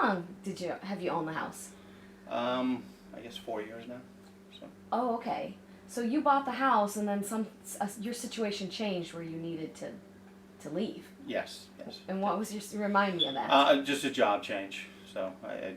long have you owned the house? I guess 4 years now. So. Oh, okay. So you bought the house, and then your situation changed where you needed to leave. Yes. And what was remind me of that? Just a job change. So a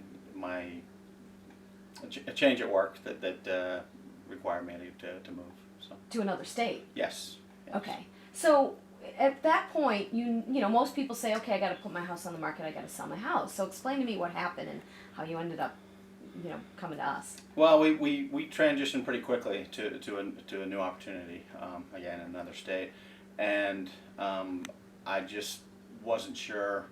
change at work that required me to move. So. To another state. Yes. Okay. So at that point, you know, most people say, okay, I got to put my house on the market. I got to sell my house. So explain to me what happened and how you ended up, you know, coming to us. Well, we transitioned pretty quickly to a new opportunity, again, in another state, and I just wasn't sure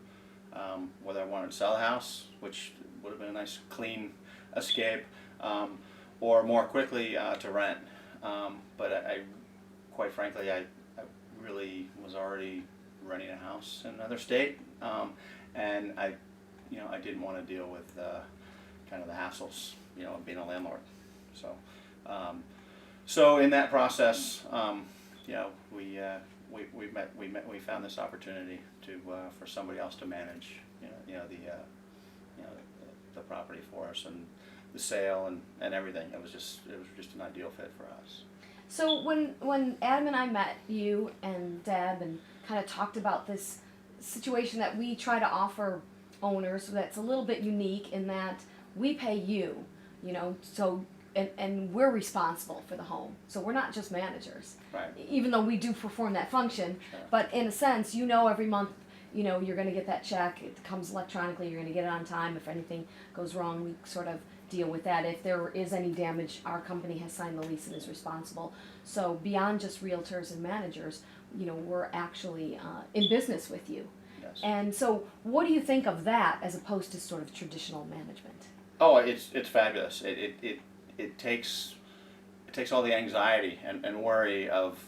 whether I wanted to sell the house, which would have been a nice clean escape, or more quickly to rent. But I quite frankly, I really was already renting a house in another state, and I didn't want to deal with kind of the hassles, you know, of being a landlord. So, so in that process, you know, we found this opportunity for somebody else to manage, the property for us, and the sale and everything. It was just an ideal fit for us. So when Adam and I met you and Deb and kind of talked about this situation that we try to offer owners, that's a little bit unique in that we pay you, you know, so and we're responsible for the home. So we're not just managers. Right. Even though we do perform that function, Sure. But in a sense, you know, every month, you know, you're going to get that check. It comes electronically. You're going to get it on time. If anything goes wrong, we sort of deal with that. If there is any damage, our company has signed the lease and is responsible. So beyond just realtors and managers, you know, we're actually in business with you. Yes. And so what do you think of that as opposed to sort of traditional management? Oh, it's fabulous. It takes all the anxiety and worry of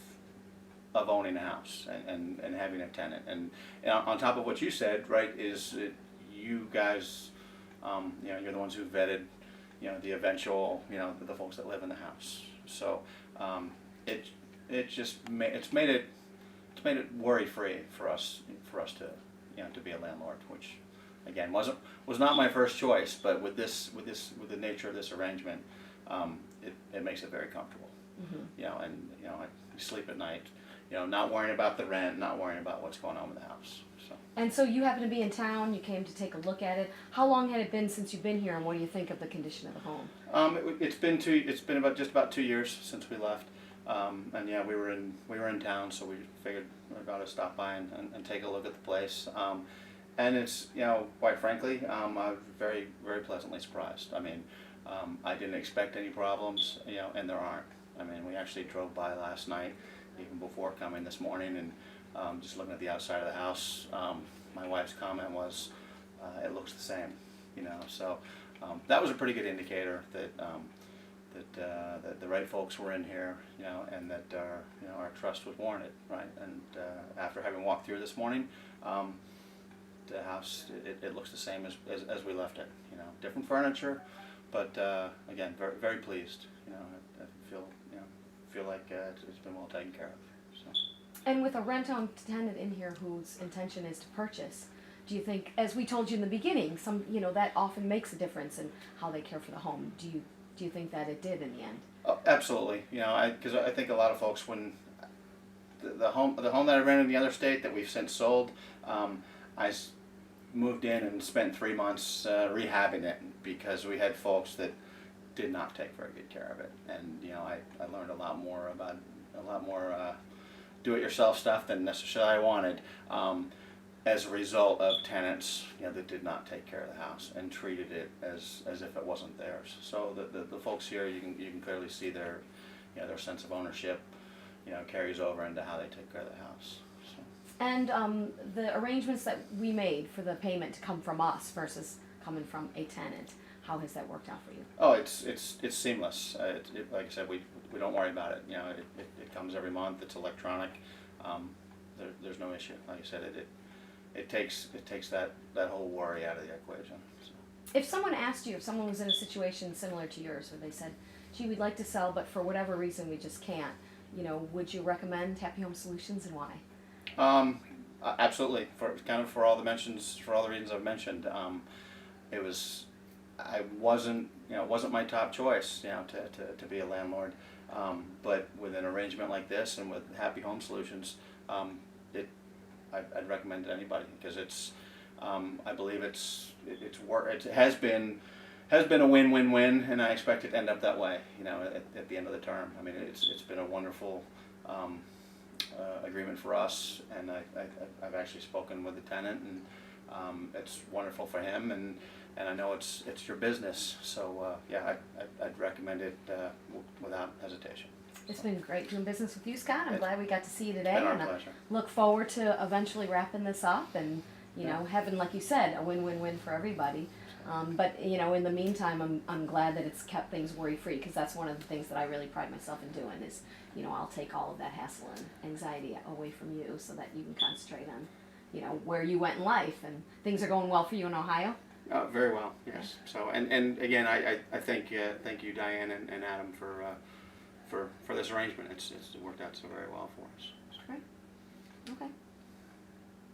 owning a house and having a tenant. And on top of what you said, right, is that you guys, you know, you're the ones who vetted, you know, the eventual, you know, the folks that live in the house. So it's made it worry free for us to, you know, to be a landlord, which again was not my first choice, but with the nature of this arrangement, it makes it very comfortable. Mm-hmm. You know, and you know, I sleep at night, you know, not worrying about the rent, not worrying about what's going on with the house. So. And so you happen to be in town. You came to take a look at it. How long had it been since you've been here, and what do you think of the condition of the home? It's been just about 2 years since we left, and yeah, we were in town, so we figured we were about to stop by and take a look at the place. And it's, you know, quite frankly, I was very, very pleasantly surprised. I mean, I didn't expect any problems, you know, and there aren't. I mean, we actually drove by last night, even before coming this morning, and just looking at the outside of the house. My wife's comment was, "It looks the same," you know. So that was a pretty good indicator that that the right folks were in here, you know, and that you know, our trust was warranted, right? And after having walked through this morning, the house it looks the same as we left it. You know, different furniture, but again, very very pleased. You know, I feel like it's been well taken care of. So. And with a rent-owned tenant in here whose intention is to purchase, do you think, as we told you in the beginning, that often makes a difference in how they care for the home? Do you think that it did in the end? Oh, absolutely. You know, because I think a lot of folks, when the home that I rented in the other state that we've since sold, I moved in and spent 3 months rehabbing it because we had folks that did not take very good care of it, and you know, I learned a lot more do-it-yourself stuff than necessarily I wanted, as a result of tenants, you know, that did not take care of the house and treated it as if it wasn't theirs. So the folks here, you can clearly see their sense of ownership, you know, carries over into how they take care of the house. So. And the arrangements that we made for the payment to come from us versus coming from a tenant, how has that worked out for you? Oh, it's seamless. Like I said, we don't worry about it. You know, it comes every month. It's electronic. There's no issue. Like I said, it takes that whole worry out of the equation. So. If someone asked you, if someone was in a situation similar to yours, where they said, "Gee, we'd like to sell, but for whatever reason we just can't," you know, would you recommend Happy Home Solutions, and why? Absolutely. For all the reasons I've mentioned. it was, I wasn't, it wasn't my top choice, to be a landlord. But with an arrangement like this and with Happy Home Solutions, I'd recommend it to anybody, because it's, I believe it has been a win-win-win, and I expect it to end up that way, at the end of the term. I mean, it's been a wonderful agreement for us, and I've actually spoken with the tenant, and it's wonderful for him, and I know it's your business, so yeah, I'd recommend it without hesitation. It's been great doing business with you, Scott. I'm It's glad we got to see you today, been our and I pleasure. look forward to eventually wrapping this up and having, like you said, a win-win-win for everybody. But in the meantime, I'm glad that it's kept things worry-free, because that's one of the things that I really pride myself in doing is, I'll take all of that hassle and anxiety away from you so that you can concentrate on, where you went in life, and things are going well for you in Ohio. Very well, yes. So, and again, I thank you, Diane and Adam, for this arrangement. It's worked out so very well for us. Great.